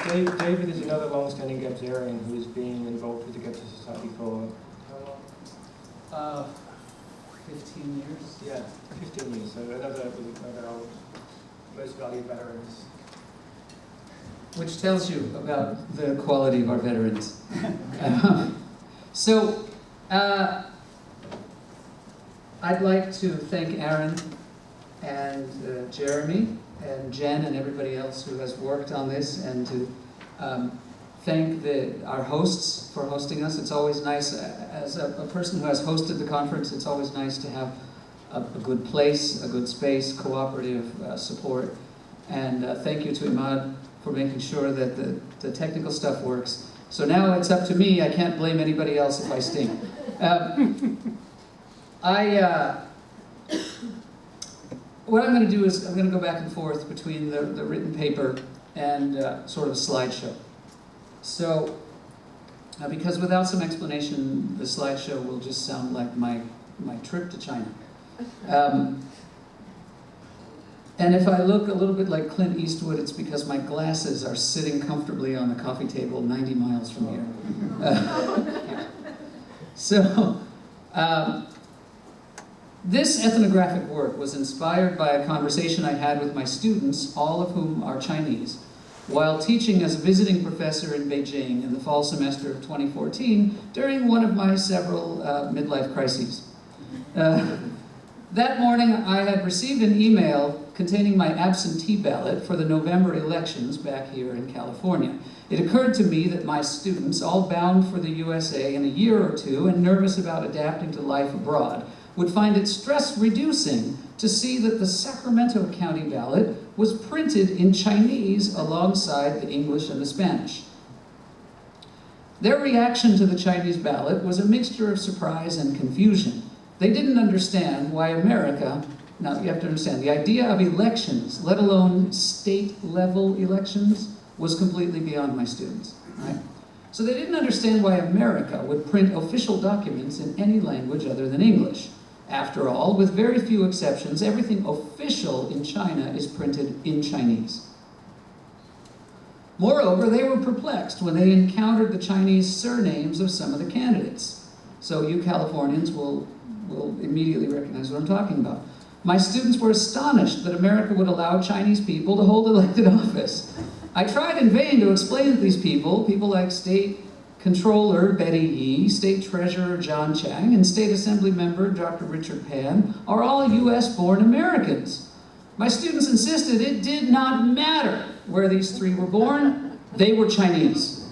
David is another long-standing Gebzerian who has been involved with the Gebser Society for how long? 15 years. Yeah, 15 years. So another old, most valued veterans. Which tells you about the quality of our veterans. So, I'd like to thank Aaron and Jeremy and Jen and everybody else who has worked on this, and to thank our hosts for hosting us. It's always nice, as a person who has hosted the conference, it's always nice to have a good place, a good space, cooperative support. And thank you to Imad for making sure that the technical stuff works. So now it's up to me. I can't blame anybody else if I stink. What I'm going to do is I'm going to go back and forth between the written paper and sort of a slideshow. So, because without some explanation, the slideshow will just sound like my trip to China. And if I look a little bit like Clint Eastwood, it's because my glasses are sitting comfortably on the coffee table 90 miles from here. So, this ethnographic work was inspired by a conversation I had with my students, all of whom are Chinese, while teaching as a visiting professor in Beijing in the fall semester of 2014 during one of my several midlife crises. That morning, I had received an email containing my absentee ballot for the November elections back here in California. It occurred to me that my students, all bound for the USA in a year or two and nervous about adapting to life abroad, would find it stress-reducing to see that the Sacramento County ballot was printed in Chinese alongside the English and the Spanish. Their reaction to the Chinese ballot was a mixture of surprise and confusion. They didn't understand why America, now you have to understand, the idea of elections, let alone state-level elections, was completely beyond my students, right? So they didn't understand why America would print official documents in any language other than English. After all, with very few exceptions, everything official in China is printed in Chinese. Moreover, they were perplexed when they encountered the Chinese surnames of some of the candidates. So you Californians will immediately recognize what I'm talking about. My students were astonished that America would allow Chinese people to hold elected office. I tried in vain to explain that these people like State Controller Betty Yee, State Treasurer John Chang, and State Assembly Member Dr. Richard Pan are all US-born Americans. My students insisted it did not matter where these three were born, they were Chinese.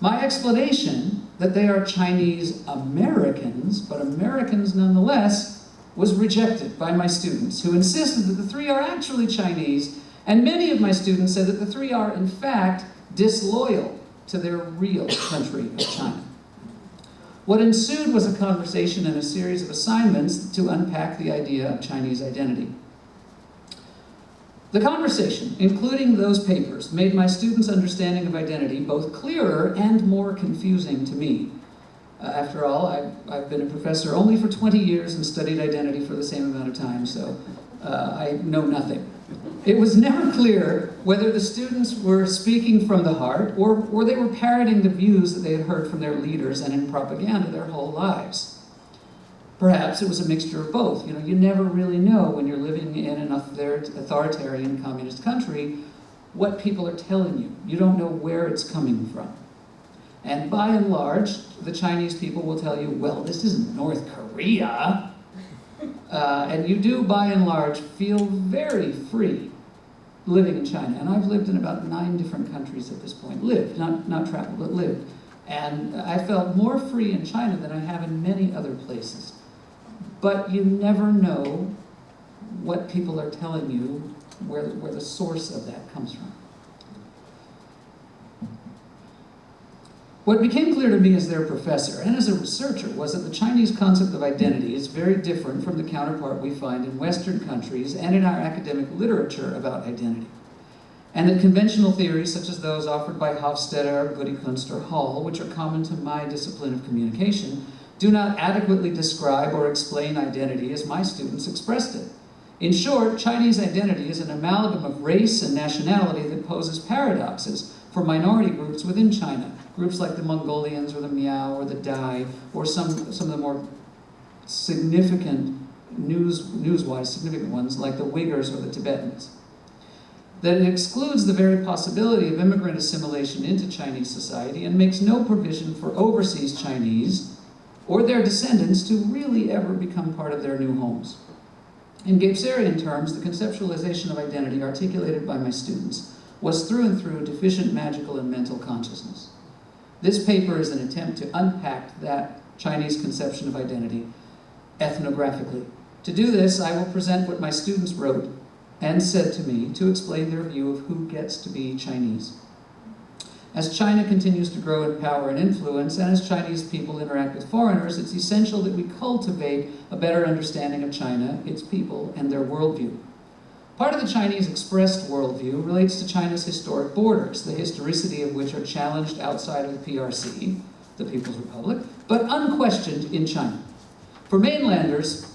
My explanation that they are Chinese Americans, but Americans nonetheless, was rejected by my students, who insisted that the three are actually Chinese, and many of my students said that the three are, in fact, disloyal to their real country of China. What ensued was a conversation and a series of assignments to unpack the idea of Chinese identity. The conversation, including those papers, made my students' understanding of identity both clearer and more confusing to me. After all, I've been a professor only for 20 years and studied identity for the same amount of time, so I know nothing. It was never clear whether the students were speaking from the heart or they were parroting the views that they had heard from their leaders and in propaganda their whole lives. Perhaps it was a mixture of both. You know, you never really know when you're living in an authoritarian communist country what people are telling you. You don't know where it's coming from. And by and large, the Chinese people will tell you, well, this isn't North Korea. And you do, by and large, feel very free living in China. And I've lived in about 9 different countries at this point. Lived, not traveled, but lived. And I felt more free in China than I have in many other places. But you never know what people are telling you, where the source of that comes from. What became clear to me as their professor and as a researcher was that the Chinese concept of identity is very different from the counterpart we find in Western countries and in our academic literature about identity. And that conventional theories such as those offered by Hofstadter, Goody-Kunst, or Hall, which are common to my discipline of communication, do not adequately describe or explain identity as my students expressed it. In short, Chinese identity is an amalgam of race and nationality that poses paradoxes for minority groups within China. Groups like the Mongolians or the Miao or the Dai, or some of the more significant, news-wise significant ones like the Uyghurs or the Tibetans. That it excludes the very possibility of immigrant assimilation into Chinese society and makes no provision for overseas Chinese or their descendants to really ever become part of their new homes. In Gapesarian terms, the conceptualization of identity articulated by my students was through and through deficient magical and mental consciousness. This paper is an attempt to unpack that Chinese conception of identity ethnographically. To do this, I will present what my students wrote and said to me to explain their view of who gets to be Chinese. As China continues to grow in power and influence, and as Chinese people interact with foreigners, it's essential that we cultivate a better understanding of China, its people, and their worldview. Part of the Chinese expressed worldview relates to China's historic borders, the historicity of which are challenged outside of the PRC, the People's Republic, but unquestioned in China. For mainlanders,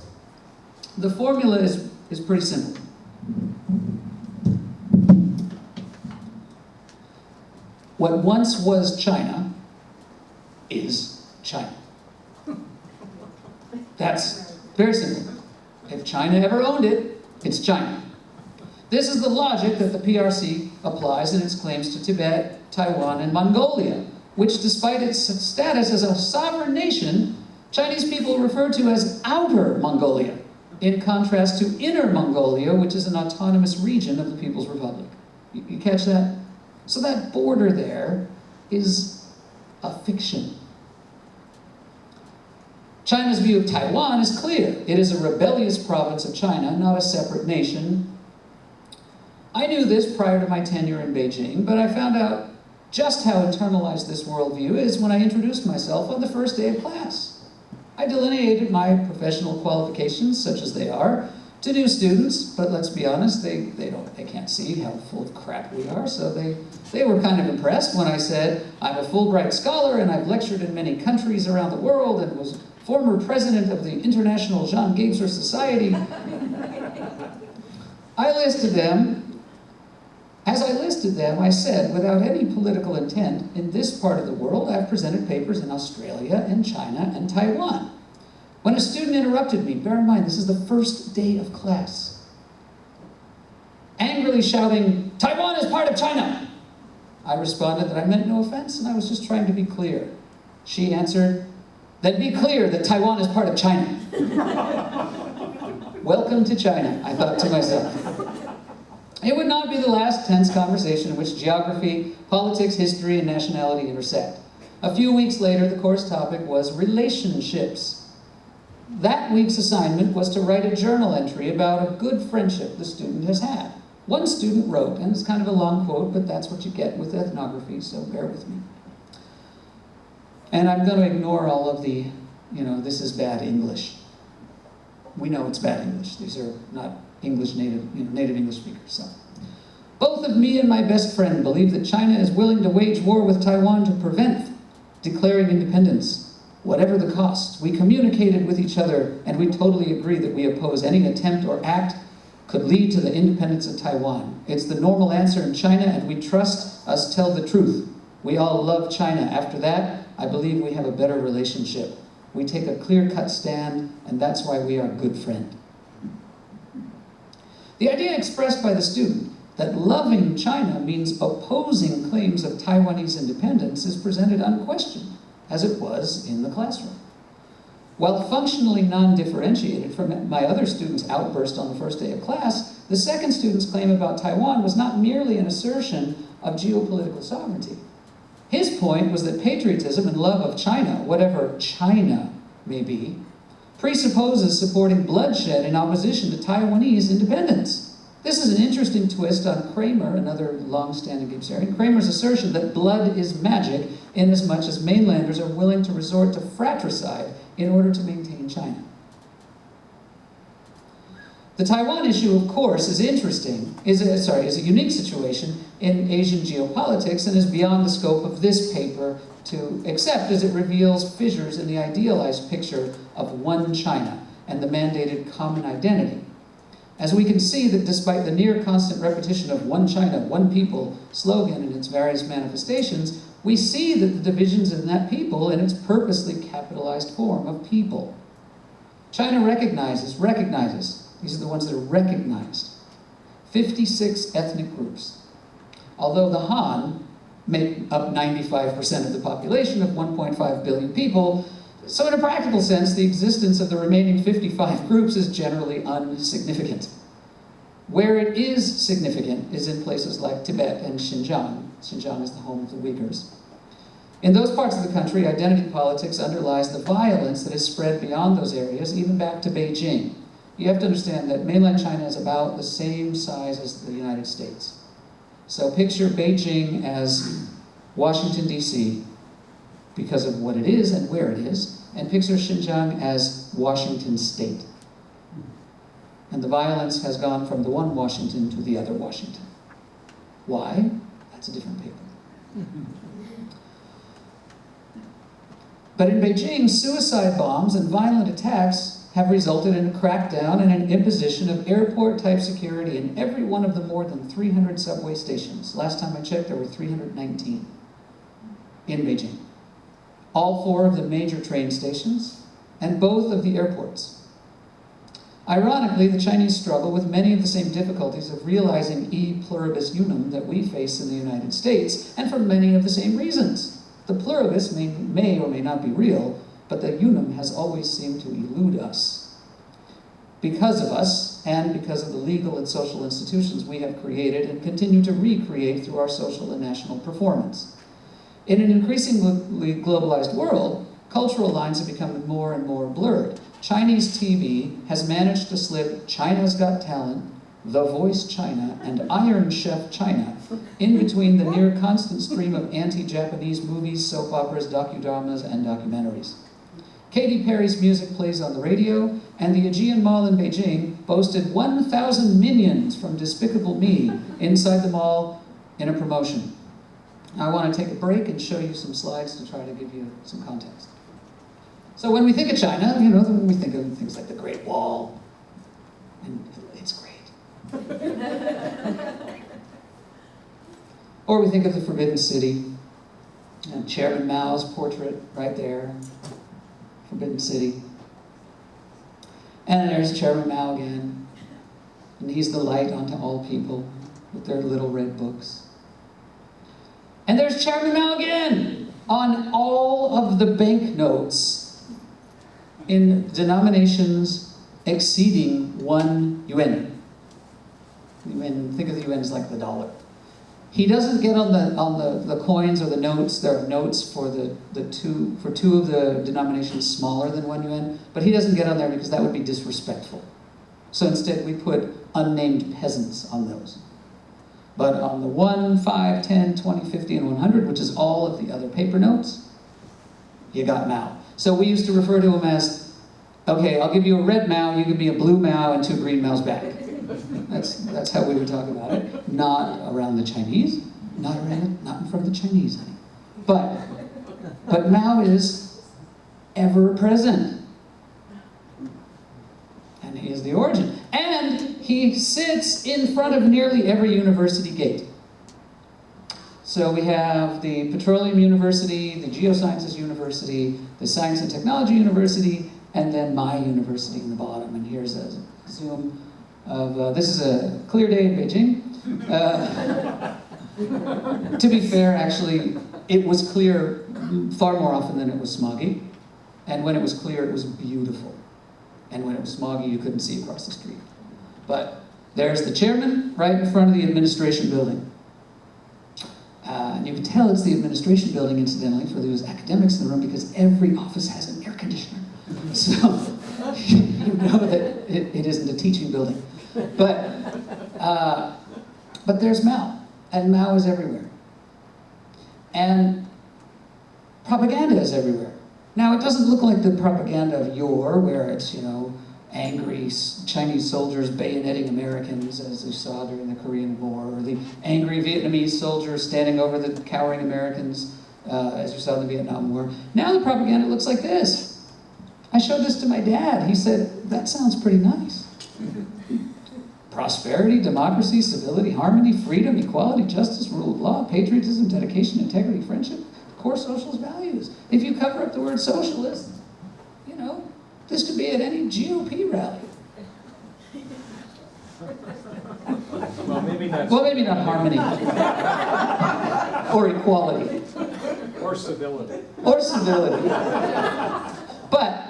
the formula is pretty simple. What once was China is China. That's very simple. If China ever owned it, it's China. This is the logic that the PRC applies in its claims to Tibet, Taiwan, and Mongolia, which despite its status as a sovereign nation, Chinese people refer to as Outer Mongolia, in contrast to Inner Mongolia, which is an autonomous region of the People's Republic. You catch that? So that border there is a fiction. China's view of Taiwan is clear. It is a rebellious province of China, not a separate nation. I knew this prior to my tenure in Beijing, but I found out just how internalized this worldview is when I introduced myself on the first day of class. I delineated my professional qualifications, such as they are, to new students, but let's be honest, they can't see how full of crap we are, so they were kind of impressed when I said, I'm a Fulbright scholar and I've lectured in many countries around the world and was former president of the International Jean Gabeser Society. As I listed them, I said, without any political intent, in this part of the world, I've presented papers in Australia and China and Taiwan. When a student interrupted me, bear in mind, this is the first day of class, angrily shouting, Taiwan is part of China, I responded that I meant no offense and I was just trying to be clear. She answered, then be clear that Taiwan is part of China. Welcome to China, I thought to myself. It would not be the last tense conversation in which geography, politics, history, and nationality intersect. A few weeks later, the course topic was relationships. That week's assignment was to write a journal entry about a good friendship the student has had. One student wrote, and it's kind of a long quote, but that's what you get with ethnography, so bear with me. And I'm going to ignore all of the, this is bad English. We know it's bad English. These are not English native English speakers. So, both of me and my best friend believe that China is willing to wage war with Taiwan to prevent declaring independence, whatever the cost. We communicated with each other, and we totally agree that we oppose any attempt or act could lead to the independence of Taiwan. It's the normal answer in China, and we trust us tell the truth. We all love China. After that, I believe we have a better relationship. We take a clear-cut stand, and that's why we are good friends. The idea expressed by the student that loving China means opposing claims of Taiwanese independence is presented unquestioned, as it was in the classroom. While functionally non-differentiated from my other students' outburst on the first day of class, the second student's claim about Taiwan was not merely an assertion of geopolitical sovereignty. His point was that patriotism and love of China, whatever China may be, presupposes supporting bloodshed in opposition to Taiwanese independence. This is an interesting twist on Kramer, another long-standing Gapesarian, Kramer's assertion that blood is magic inasmuch as mainlanders are willing to resort to fratricide in order to maintain China. The Taiwan issue, of course, is a unique situation in Asian geopolitics and is beyond the scope of this paper to accept, as it reveals fissures in the idealized picture of one China and the mandated common identity. As we can see that despite the near constant repetition of one China, one people slogan in its various manifestations, we see that the divisions in that people in its purposely capitalized form of people. China recognizes, these are the ones that are recognized, 56 ethnic groups. Although the Han make up 95% of the population of 1.5 billion people, so in a practical sense, the existence of the remaining 55 groups is generally insignificant. Where it is significant is in places like Tibet and Xinjiang. Xinjiang is the home of the Uyghurs. In those parts of the country, identity politics underlies the violence that has spread beyond those areas, even back to Beijing. You have to understand that mainland China is about the same size as the United States. So picture Beijing as Washington, D.C., because of what it is and where it is, and picture Xinjiang as Washington State. And the violence has gone from the one Washington to the other Washington. Why? That's a different paper. But in Beijing, suicide bombs and violent attacks have resulted in a crackdown and an imposition of airport-type security in every one of the more than 300 subway stations. Last time I checked, there were 319 in Beijing. All 4 of the major train stations, and both of the airports. Ironically, the Chinese struggle with many of the same difficulties of realizing e pluribus unum that we face in the United States, and for many of the same reasons. The pluribus may or may not be real, but the unum has always seemed to elude us. Because of us, and because of the legal and social institutions we have created and continue to recreate through our social and national performance. In an increasingly globalized world, cultural lines have become more and more blurred. Chinese TV has managed to slip China's Got Talent, The Voice China, and Iron Chef China in between the near constant stream of anti-Japanese movies, soap operas, docudramas, and documentaries. Katy Perry's music plays on the radio, and the Aegean Mall in Beijing boasted 1,000 minions from Despicable Me inside the mall in a promotion. I want to take a break and show you some slides to try to give you some context. So when we think of China, when we think of things like the Great Wall, and it's great. Or we think of the Forbidden City, and Chairman Mao's portrait right there, Forbidden City. And there's Chairman Mao again, and he's the light unto all people with their little red books. And there's Chairman Mao again on all of the banknotes in denominations exceeding 1 yuan. Think of the yuan as like the dollar. He doesn't get on the coins or the notes. There are notes for two of the denominations smaller than 1 yuan, but he doesn't get on there because that would be disrespectful. So instead we put unnamed peasants on those. But on the 1, 5, 10, 20, 50, and 100, which is all of the other paper notes, you got Mao. So we used to refer to him as, okay, I'll give you a red Mao, you give me a blue Mao, and 2 green Maos back. That's how we would talk about it. Not around the Chinese, not in front of the Chinese, honey. But Mao is ever present. And he is the origin. And he sits in front of nearly every university gate. So we have the Petroleum University, the Geosciences University, the Science and Technology University, and then my university in the bottom. And here's a zoom of, this is a clear day in Beijing. To be fair, actually, it was clear far more often than it was smoggy. And when it was clear, it was beautiful. And when it was smoggy, you couldn't see across the street. But there's the chairman right in front of the administration building. And you can tell it's the administration building, incidentally, for those academics in the room, because every office has an air conditioner. So you know that it isn't a teaching building. But there's Mao, and Mao is everywhere. And propaganda is everywhere. Now, it doesn't look like the propaganda of yore, where it's, angry Chinese soldiers bayoneting Americans, as we saw during the Korean War, or the angry Vietnamese soldiers standing over the cowering Americans, as we saw in the Vietnam War. Now the propaganda looks like this. I showed this to my dad. He said, that sounds pretty nice. prosperity, democracy, civility, harmony, freedom, equality, justice, rule of law, patriotism, dedication, integrity, friendship, core socialist values. If you cover up the word socialist, you know, this could be at any GOP rally. Well, maybe not. Well, maybe not harmony. Or equality. Or civility. Or civility. But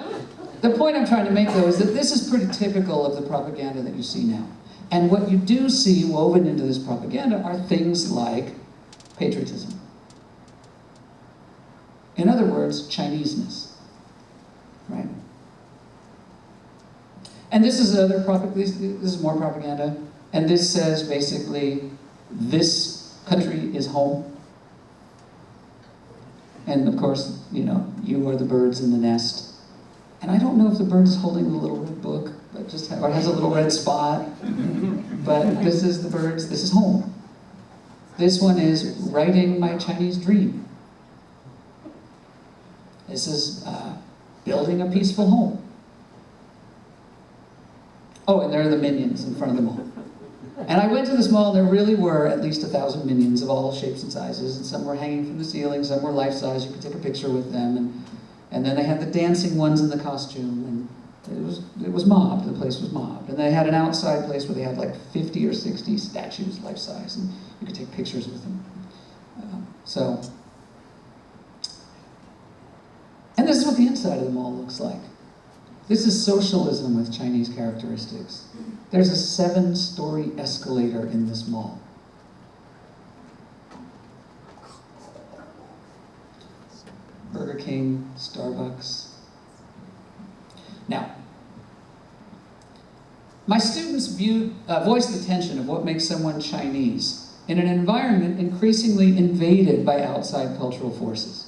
the point I'm trying to make, though, is that this is pretty typical of the propaganda that you see now. And what you do see woven into this propaganda are things like patriotism. In other words, Chineseness. Right? And this is this is more propaganda. And this says basically, this country is home. And of course, you know, you are the birds in the nest. And I don't know if the bird is holding the little red book, but or has a little red spot. But this is the birds, this is home. This one is writing my Chinese dream. This is building a peaceful home. Oh, and there are the minions in front of the mall. And I went to this mall, and there really were at least 1,000 minions of all shapes and sizes, and some were hanging from the ceiling, some were life-size, you could take a picture with them, and then they had the dancing ones in the costume, and it was mobbed, the place was mobbed. And they had an outside place where they had like 50 or 60 statues life-size, and you could take pictures with them. And this is what the inside of the mall looks like. This is socialism with Chinese characteristics. There's a 7-story escalator in this mall. Burger King, Starbucks. Now, my students voiced the tension of what makes someone Chinese in an environment increasingly invaded by outside cultural forces.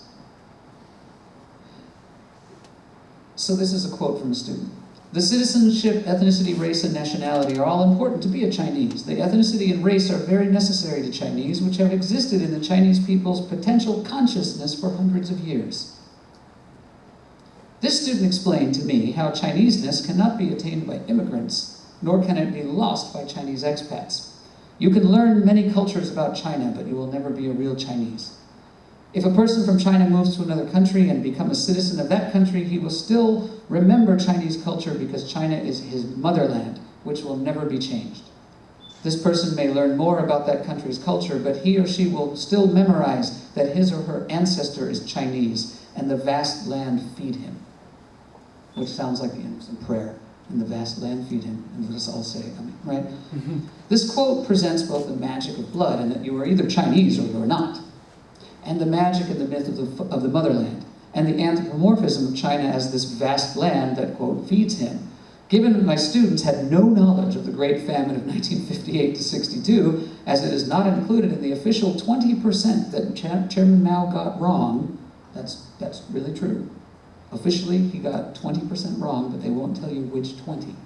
So this is a quote from a student. The citizenship, ethnicity, race, and nationality are all important to be a Chinese. The ethnicity and race are very necessary to Chinese, which have existed in the Chinese people's potential consciousness for hundreds of years. This student explained to me how Chineseness cannot be attained by immigrants, nor can it be lost by Chinese expats. You can learn many cultures about China, but you will never be a real Chinese. If a person from China moves to another country and becomes a citizen of that country, he will still remember Chinese culture because China is his motherland, which will never be changed. This person may learn more about that country's culture, but he or she will still memorize that his or her ancestor is Chinese, and the vast land feed him. Which sounds like the end of some prayer. And the vast land feed him, and let us all say, amen, right? Mm-hmm. This quote presents both the magic of blood, and that you are either Chinese or you are not, and the magic and the myth of the motherland, and the anthropomorphism of China as this vast land that, quote, feeds him. Given that my students had no knowledge of the Great Famine of 1958 to 62, as it is not included in the official 20% that Chairman Mao got wrong, that's really true. Officially, he got 20% wrong, but they won't tell you which 20.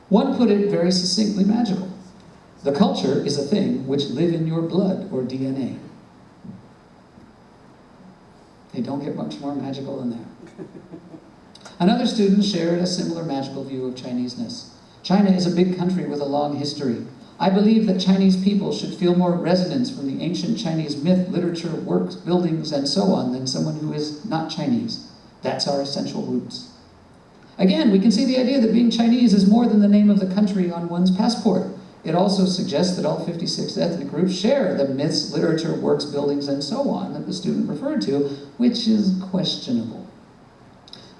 One put it very succinctly magical. The culture is a thing which live in your blood or DNA. They don't get much more magical than that. Another student shared a similar magical view of Chineseness. China is a big country with a long history. I believe that Chinese people should feel more resonance from the ancient Chinese myth, literature, works, buildings, and so on than someone who is not Chinese. That's our essential roots. Again, we can see the idea that being Chinese is more than the name of the country on one's passport. It also suggests that all 56 ethnic groups share the myths, literature, works, buildings, and so on that the student referred to, which is questionable.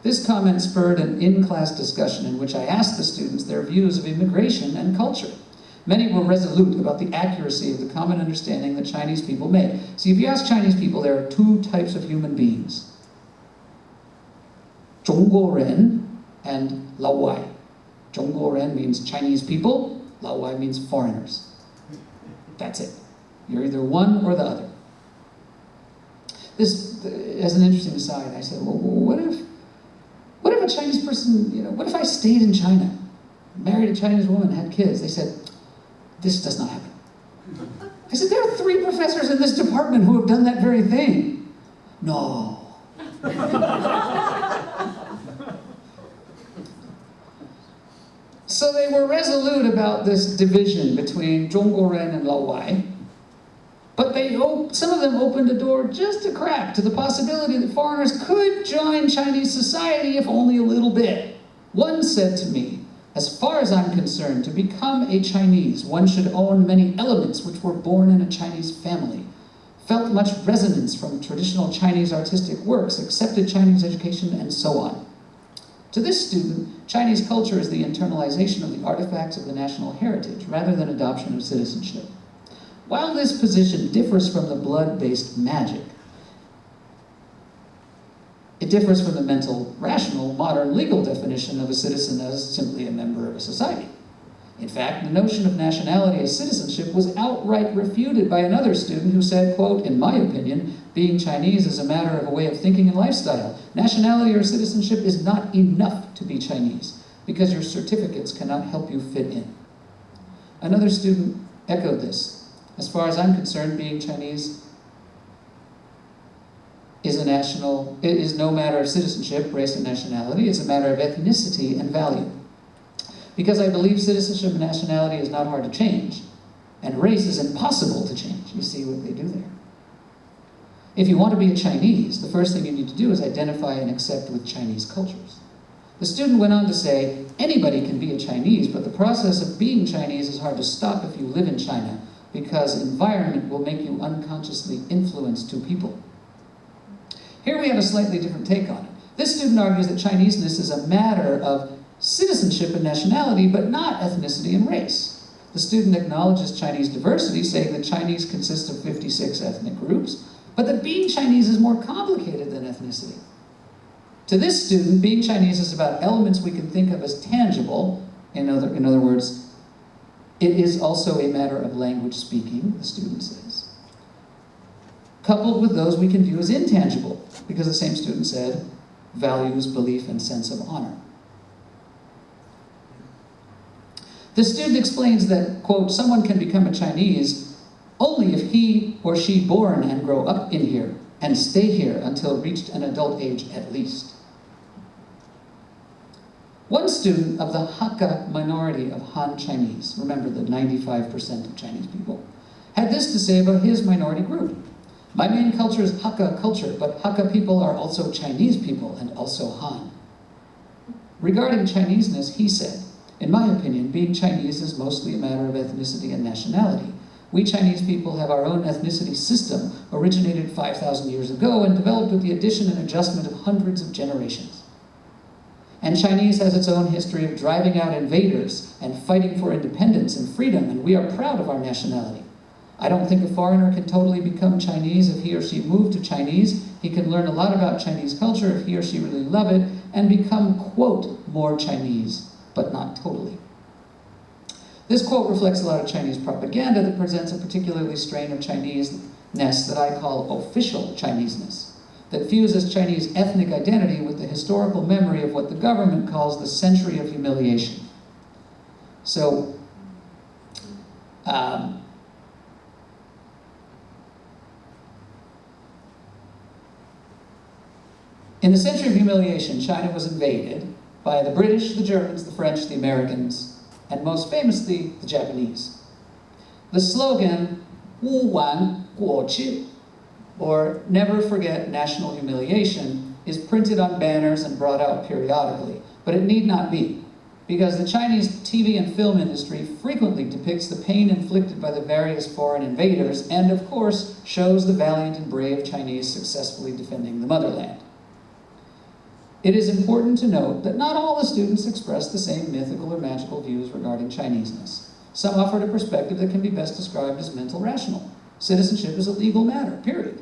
This comment spurred an in-class discussion in which I asked the students their views of immigration and culture. Many were resolute about the accuracy of the common understanding that Chinese people make. See, if you ask Chinese people, there are 2 types of human beings. 中国人 and 老外. 中国人 means Chinese people. 老外 means foreigners. That's it. You're either one or the other. This, as an interesting aside, I said, well, what if a Chinese person, what if I stayed in China, married a Chinese woman, had kids? They said, this does not happen. I said, there are 3 professors in this department who have done that very thing. No. So they were resolute about this division between Zhongguoren and Laowai, but some of them opened the door just a crack to the possibility that foreigners could join Chinese society if only a little bit. One said to me, "As far as I'm concerned, to become a Chinese, one should own many elements which were born in a Chinese family, felt much resonance from traditional Chinese artistic works, accepted Chinese education, and so on." To this student, Chinese culture is the internalization of the artifacts of the national heritage rather than adoption of citizenship. While this position differs from the blood-based magic, it differs from the mental, rational, modern legal definition of a citizen as simply a member of a society. In fact, the notion of nationality as citizenship was outright refuted by another student who said, quote, "In my opinion, being Chinese is a matter of a way of thinking and lifestyle. Nationality or citizenship is not enough to be Chinese, because your certificates cannot help you fit in." Another student echoed this. "As far as I'm concerned, being Chinese is no matter of citizenship, race, and nationality. It's a matter of ethnicity and value. Because I believe citizenship and nationality is not hard to change, and race is impossible to change." You see what they do there. If you want to be a Chinese, the first thing you need to do is identify and accept with Chinese cultures. The student went on to say, "Anybody can be a Chinese, but the process of being Chinese is hard to stop if you live in China, because environment will make you unconsciously influence two people." Here we have a slightly different take on it. This student argues that Chineseness is a matter of citizenship and nationality, but not ethnicity and race. The student acknowledges Chinese diversity, saying that Chinese consists of 56 ethnic groups, but that being Chinese is more complicated than ethnicity. To this student, being Chinese is about elements we can think of as tangible. In other words, it is also a matter of language speaking, the student says, coupled with those we can view as intangible, because the same student said, values, belief, and sense of honor. The student explains that, quote, "Someone can become a Chinese only if he or she born and grow up in here and stay here until reached an adult age at least." One student of the Hakka minority of Han Chinese, remember the 95% of Chinese people, had this to say about his minority group. "My main culture is Hakka culture, but Hakka people are also Chinese people and also Han." Regarding Chineseness, he said, "In my opinion, being Chinese is mostly a matter of ethnicity and nationality. We Chinese people have our own ethnicity system, originated 5,000 years ago and developed with the addition and adjustment of hundreds of generations. And Chinese has its own history of driving out invaders and fighting for independence and freedom, and we are proud of our nationality. I don't think a foreigner can totally become Chinese if he or she moved to Chinese. He can learn a lot about Chinese culture if he or she really love it and become, quote, more Chinese, but not totally." This quote reflects a lot of Chinese propaganda that presents a particularly strain of Chineseness that I call official Chineseness, that fuses Chinese ethnic identity with the historical memory of what the government calls the century of humiliation. So, in the century of humiliation, China was invaded by the British, the Germans, the French, the Americans, and most famously, the Japanese. The slogan, 勿忘过去, or never forget national humiliation, is printed on banners and brought out periodically, but it need not be, because the Chinese TV and film industry frequently depicts the pain inflicted by the various foreign invaders, and of course, shows the valiant and brave Chinese successfully defending the motherland. It is important to note that not all the students express the same mythical or magical views regarding Chineseness. Some offered a perspective that can be best described as mental rational. Citizenship is a legal matter, period.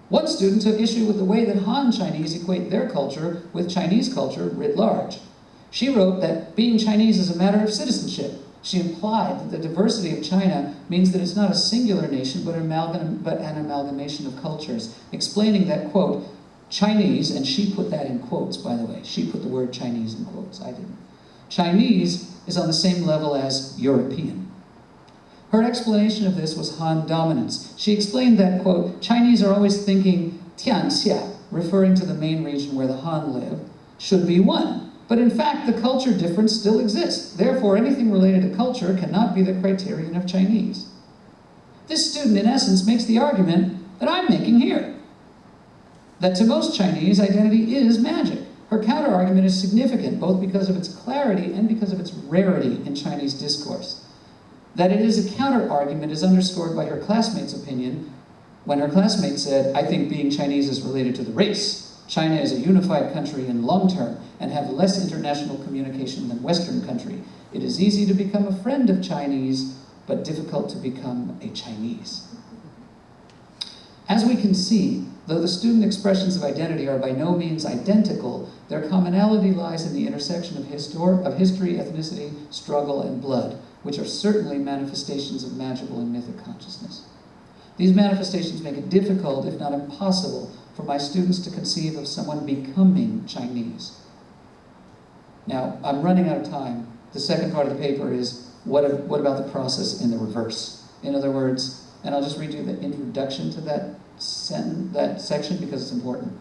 One student took issue with the way that Han Chinese equate their culture with Chinese culture writ large. She wrote that being Chinese is a matter of citizenship. She implied that the diversity of China means that it's not a singular nation, but an amalgamation of cultures, explaining that, quote, Chinese, and she put that in quotes, by the way. She put the word Chinese in quotes, I didn't. Chinese is on the same level as European. Her explanation of this was Han dominance. She explained that, quote, Chinese are always thinking Tianxia, referring to the main region where the Han live, should be one, but in fact the culture difference still exists. Therefore, anything related to culture cannot be the criterion of Chinese. This student, in essence, makes the argument that I'm making here, that to most Chinese, identity is magic. Her counter-argument is significant, both because of its clarity and because of its rarity in Chinese discourse. That it is a counter-argument is underscored by her classmate's opinion when her classmate said, I think being Chinese is related to the race. China is a unified country in the long term and have less international communication than Western country. It is easy to become a friend of Chinese, but difficult to become a Chinese. As we can see, though the student expressions of identity are by no means identical, their commonality lies in the intersection of history, ethnicity, struggle, and blood, which are certainly manifestations of magical and mythic consciousness. These manifestations make it difficult, if not impossible, for my students to conceive of someone becoming Chinese. Now, I'm running out of time. The second part of the paper is, what about the process in the reverse? In other words, and I'll just read you the introduction to that section because it's important.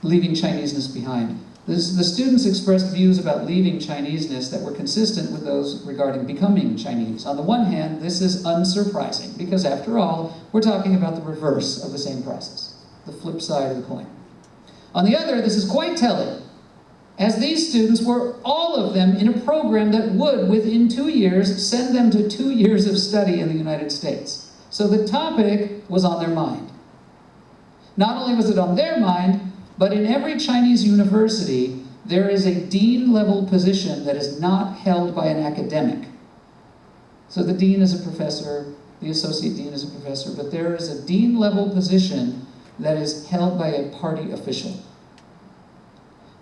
Leaving Chineseness behind. The students expressed views about leaving Chineseness that were consistent with those regarding becoming Chinese. On the one hand, this is unsurprising because, after all, we're talking about the reverse of the same process, the flip side of the coin. On the other, this is quite telling, as these students were all of them in a program that would, within 2 years, send them to 2 years of study in the United States. So the topic was on their mind. Not only was it on their mind, but in every Chinese university, there is a dean-level position that is not held by an academic. So the dean is a professor, the associate dean is a professor, but there is a dean-level position that is held by a party official.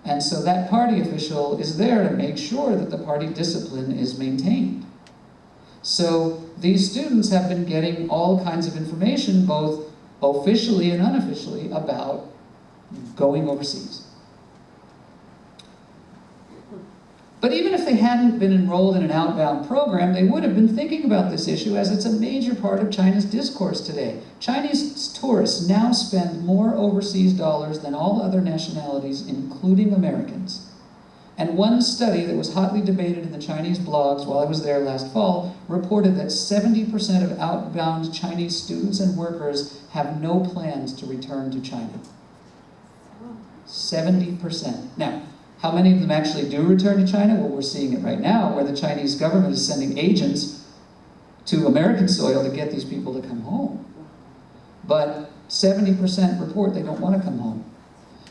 And so that party official is there to make sure that the party discipline is maintained. So these students have been getting all kinds of information, both officially and unofficially, about going overseas. But even if they hadn't been enrolled in an Outbound program, they would have been thinking about this issue, as it's a major part of China's discourse today. Chinese tourists now spend more overseas dollars than all other nationalities, including Americans. And one study that was hotly debated in the Chinese blogs while I was there last fall reported that 70% of outbound Chinese students and workers have no plans to return to China. 70%. Now, how many of them actually do return to China? Well, we're seeing it right now, where the Chinese government is sending agents to American soil to get these people to come home. But 70% report they don't want to come home.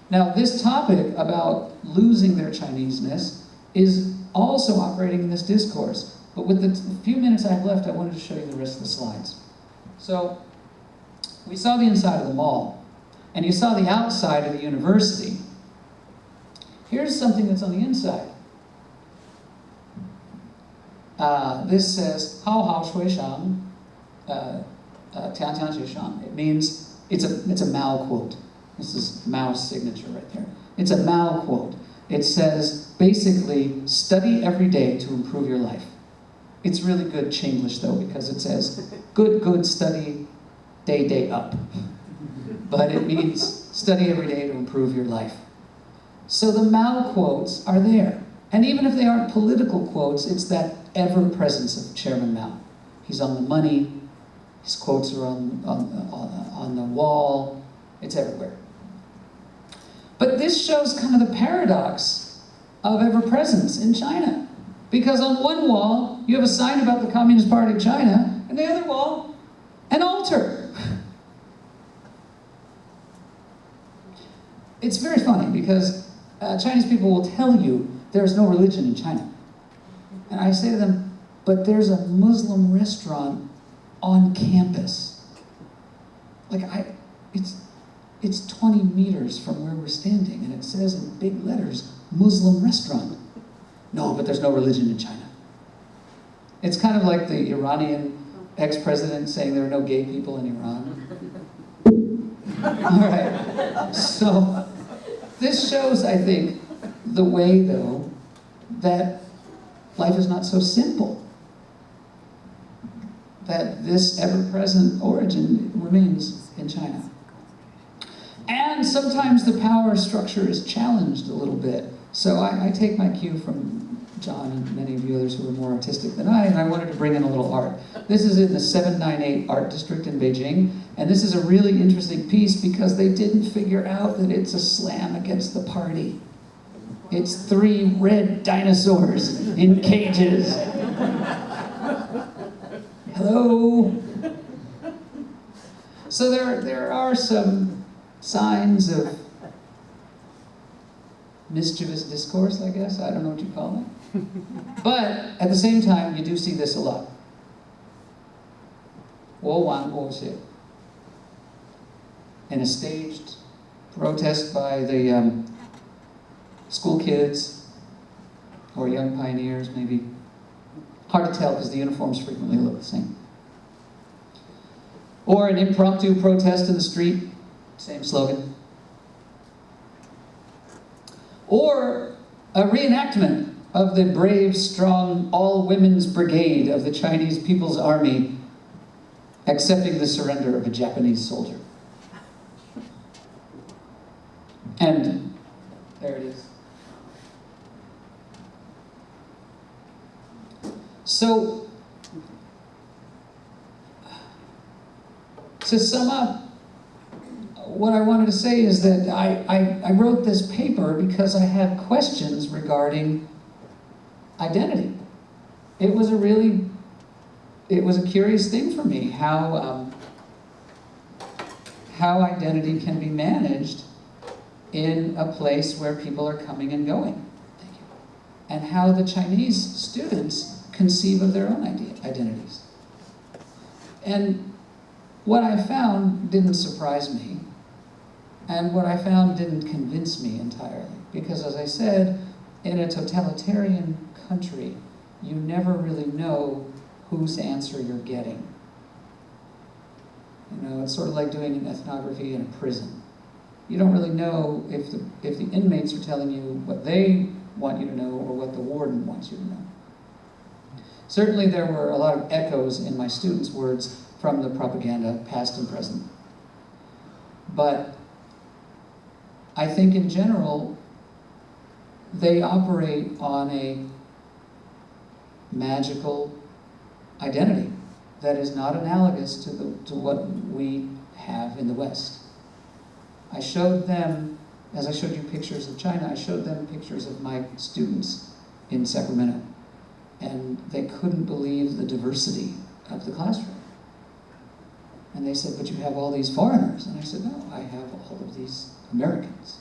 Now, this topic about losing their Chineseness is also operating in this discourse. But with the few minutes I have left, I wanted to show you the rest of the slides. So, we saw the inside of the mall, and you saw the outside of the university. Here's something that's on the inside. This says, Hao Hao Shui Shang, Tian Tian Shui Shang. It means, it's a Mao quote. This is Mao's signature right there. It's a Mao quote. It says, basically, study every day to improve your life. It's really good Chinglish, though, because it says, good, study, day up. But it means, study every day to improve your life. So the Mao quotes are there. And even if they aren't political quotes, it's that ever-presence of Chairman Mao. He's on the money, his quotes are on the wall, it's everywhere. But this shows kind of the paradox of ever-presence in China. Because on one wall, you have a sign about the Communist Party of China, and the other wall, an altar. It's very funny because Chinese people will tell you there's no religion in China. And I say to them, but there's a Muslim restaurant on campus. Like, it's 20 meters from where we're standing, and it says in big letters, Muslim restaurant. No, but there's no religion in China. It's kind of like the Iranian ex-president saying there are no gay people in Iran. All right, so this shows, I think, the way, though, that life is not so simple. That this ever-present origin remains in China. And sometimes the power structure is challenged a little bit. So I take my cue from John and many of you others who are more artistic than I, and I wanted to bring in a little art. This is in the 798 Art District in Beijing, and this is a really interesting piece because they didn't figure out that it's a slam against the party. It's 3 red dinosaurs in cages. Hello? So there are some signs of mischievous discourse, I guess. I don't know what you call it. But at the same time, you do see this a lot. 我玩我写. In a staged protest by the school kids or young pioneers, maybe. Hard to tell because the uniforms frequently look the same. Or an impromptu protest in the street, same slogan. Or a reenactment of the brave, strong, all-women's brigade of the Chinese People's Army accepting the surrender of a Japanese soldier. And there it is. So, to sum up, what I wanted to say is that I wrote this paper because I had questions regarding identity. It was a curious thing for me how identity can be managed in a place where people are coming and going. Thank you. And how the Chinese students conceive of their own identities. And what I found didn't surprise me, and what I found didn't convince me entirely. Because as I said, in a totalitarian country, you never really know whose answer you're getting. You know, it's sort of like doing an ethnography in a prison. You don't really know if the inmates are telling you what they want you to know or what the warden wants you to know. Certainly there were a lot of echoes in my students' words from the propaganda, past and present. But I think in general, they operate on a magical identity that is not analogous to what we have in the West. I showed them, as I showed you pictures of China, I showed them pictures of my students in Sacramento. And they couldn't believe the diversity of the classroom. And they said, but you have all these foreigners. And I said, no, I have all of these Americans.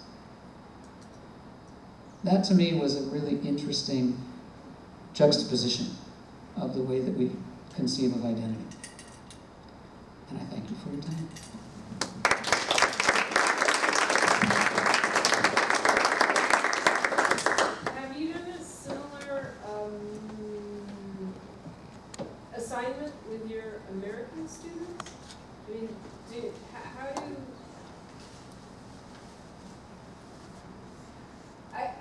That to me was a really interesting juxtaposition of the way that we conceive of identity. And I thank you for your time. Have you done a similar assignment with your American students? I mean, how do...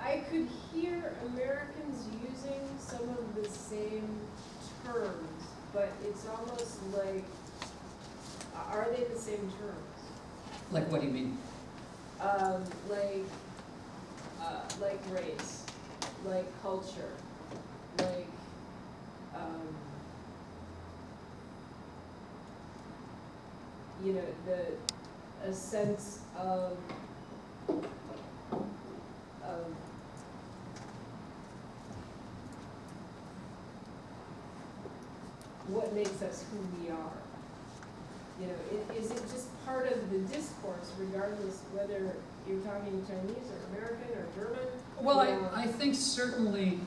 I could hear Americans using some of the same terms, but it's almost like, are they the same terms? Like, what do you mean? Like race, like culture, like, you know, a sense of what makes us who we are. You know, is it just part of the discourse, regardless whether you're talking Chinese or American or German? Well, I think certainly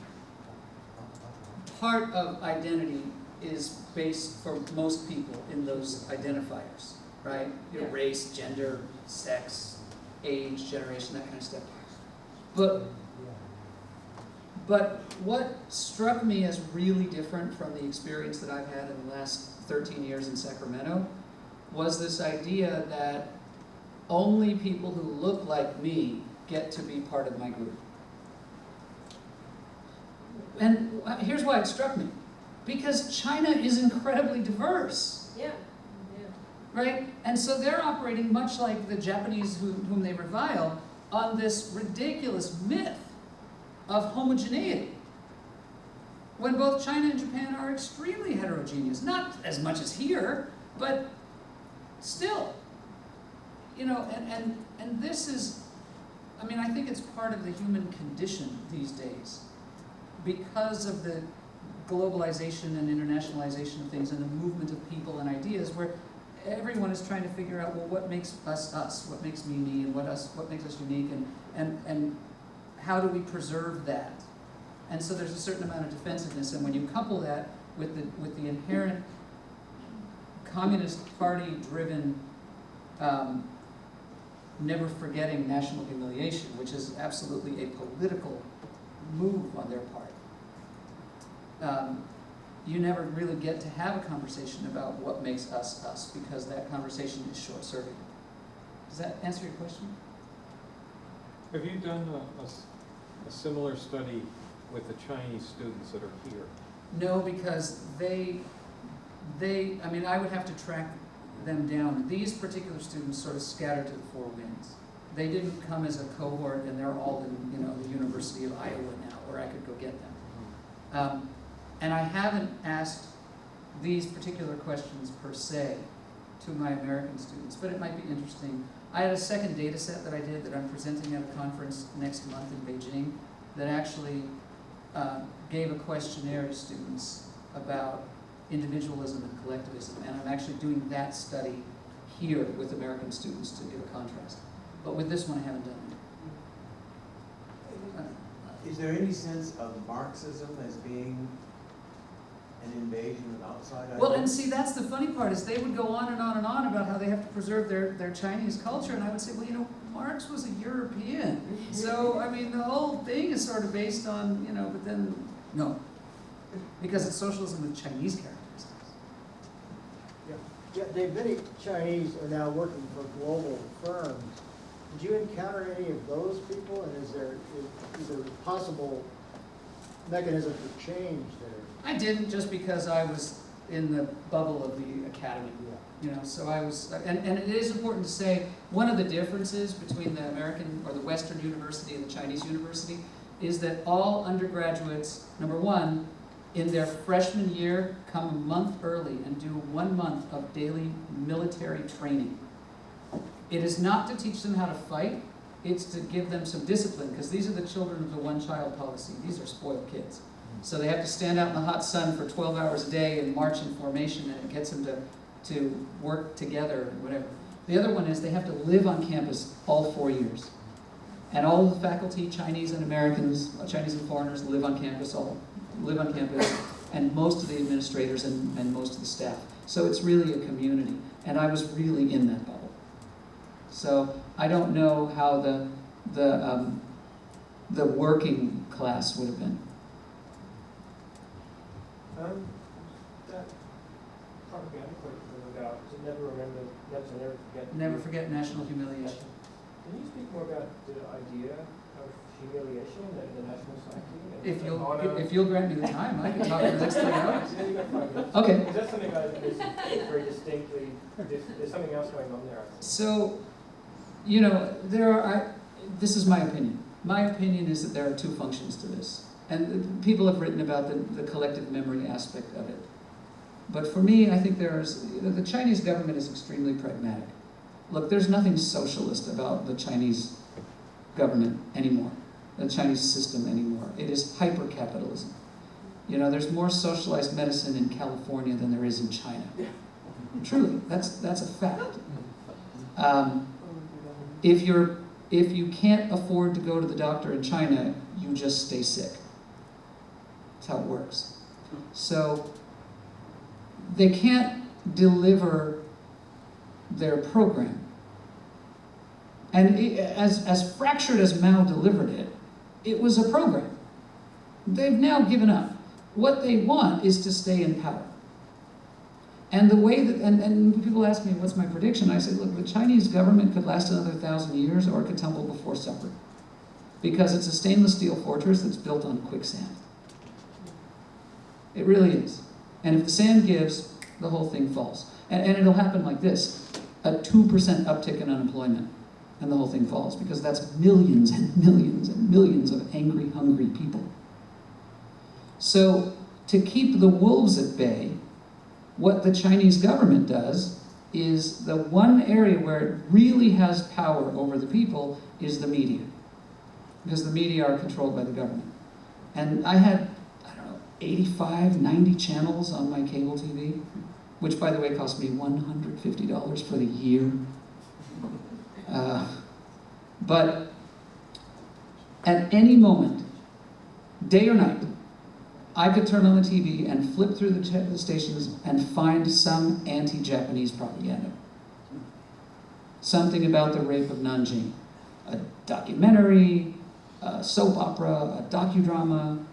part of identity is based for most people in those identifiers, right? Your Yeah. race, gender, sex, age, generation, that kind of stuff. But what struck me as really different from the experience that I've had in the last 13 years in Sacramento was this idea that only people who look like me get to be part of my group. And here's why it struck me. Because China is incredibly diverse. Yeah. Right? And so they're operating much like the Japanese whom they revile on this ridiculous myth of homogeneity. When both China and Japan are extremely heterogeneous, not as much as here, but still. You know, and this is, I mean, I think it's part of the human condition these days because of the globalization and internationalization of things and the movement of people and ideas where everyone is trying to figure out, well, what makes us us, what makes me me, and what makes us unique, and how do we preserve that? And so there's a certain amount of defensiveness, and when you couple that with the inherent Communist Party-driven never forgetting national humiliation, which is absolutely a political move on their part, you never really get to have a conversation about what makes us us, because that conversation is short-circuited. Does that answer your question? Have you done a similar study with the Chinese students that are here? No, because I mean, I would have to track them down. These particular students sort of scattered to the four winds. They didn't come as a cohort, and they're all in, you know, the University of Iowa now, where I could go get them. And I haven't asked these particular questions per se to my American students, but it might be interesting. I had a second data set that I did that I'm presenting at a conference next month in Beijing that actually gave a questionnaire to students about individualism and collectivism, and I'm actually doing that study here with American students to give a contrast. But with this one, I haven't done it. Is there any sense of Marxism as being an invasion of outside ideas? Well, and see, that's the funny part, is they would go on and on and on about how they have to preserve their Chinese culture, and I would say, well, you know, Marx was a European, so, I mean, the whole thing is sort of based on, you know, but then, no, because it's socialism with Chinese characteristics. Yeah, Dave, many Chinese are now working for global firms. Did you encounter any of those people, and is there a possible mechanism for change there? I didn't, just because I was in the bubble of the academy. You know, so I was, and it is important to say, one of the differences between the American or the Western university and the Chinese university is that all undergraduates, number one, in their freshman year, come a month early and do 1 month of daily military training. It is not to teach them how to fight, it's to give them some discipline, because these are the children of the one-child policy. These are spoiled kids. So they have to stand out in the hot sun for 12 hours a day and march in formation, and it gets them to work together and whatever. The other one is they have to live on campus all 4 years. And all the faculty, Chinese and Americans, Chinese and foreigners, live on campus, and most of the administrators and most of the staff. So it's really a community. And I was really in that bubble. So I don't know how the working class would have been. That propaganda question about to never remember, never forget. Never forget national humiliation. Can you speak more about the idea of humiliation and the national psyche? If you'll grant me the time, I can talk for the next 3 hours. Yeah, you got 5 minutes. Okay. Because that's something I think is very distinctly, there's something else going on there, I think. So, you know, this is my opinion. My opinion is that there are 2 functions to this. And people have written about the collective memory aspect of it. But for me, I think the Chinese government is extremely pragmatic. Look, there's nothing socialist about the Chinese government anymore, the Chinese system anymore. It is hyper-capitalism. You know, there's more socialized medicine in California than there is in China. Truly, that's a fact. If you can't afford to go to the doctor in China, you just stay sick. That's how it works. So they can't deliver their program. And as fractured as Mao delivered it, it was a program. They've now given up. What they want is to stay in power. And the way that, and people ask me, what's my prediction? I say, look, the Chinese government could last another 1,000 years or it could tumble before supper. Because it's a stainless steel fortress that's built on quicksand. It really is. And if the sand gives, the whole thing falls. And it'll happen like this. A 2% uptick in unemployment and the whole thing falls, because that's millions and millions and millions of angry, hungry people. So to keep the wolves at bay, what the Chinese government does is the one area where it really has power over the people is the media, because the media are controlled by the government. And I had, I don't know, 85, 90 channels on my cable TV, which, by the way, cost me $150 for the year. But at any moment, day or night, I could turn on the TV and flip through the stations and find some anti-Japanese propaganda. Something about the rape of Nanjing. A documentary, a soap opera, a docudrama,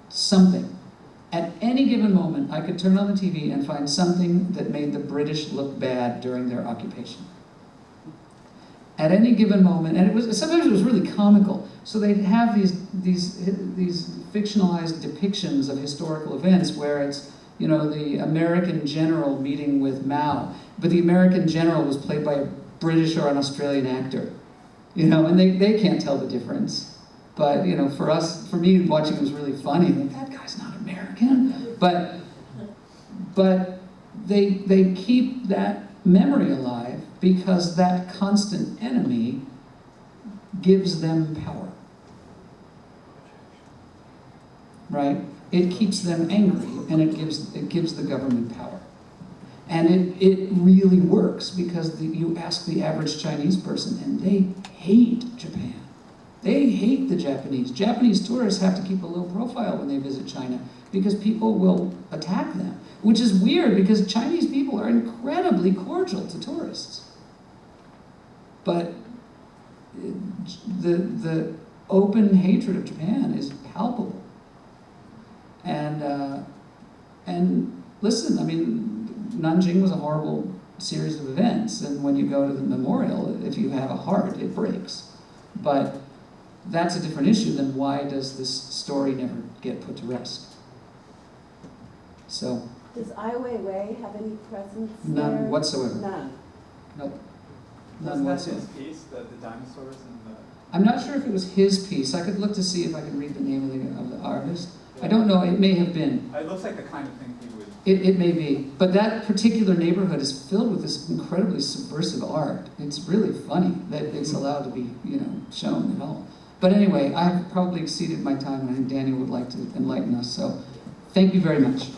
something. At any given moment, I could turn on the TV and find something that made the British look bad during their occupation. At any given moment, and sometimes it was really comical. So they'd have these fictionalized depictions of historical events where it's, you know, the American general meeting with Mao, but the American general was played by a British or an Australian actor, you know, and they can't tell the difference. But, you know, for me, watching it was really funny. Like, that guy's not American. But they keep that memory alive because that constant enemy gives them power. Right? It keeps them angry, and it gives the government power. And it really works, because you ask the average Chinese person, and they hate Japan. They hate the Japanese. Japanese tourists have to keep a low profile when they visit China, because people will attack them, which is weird, because Chinese people are incredibly cordial to tourists. But the open hatred of Japan is palpable. And listen, I mean, Nanjing was a horrible series of events, and when you go to the memorial, if you have a heart, it breaks. But that's a different issue than why does this story never get put to rest. So. Does Ai Weiwei have any presence there? None whatsoever. None. Nope. Wasn't None that whatsoever. his piece, the dinosaurs and the... I'm not sure if it was his piece. I could look to see if I can read the name of the artist. I don't know. It may have been. It looks like the kind of thing he would... It may be. But that particular neighborhood is filled with this incredibly subversive art. It's really funny that it's allowed to be, you know, shown at all. But anyway, I've probably exceeded my time, and I think Daniel would like to enlighten us. So thank you very much.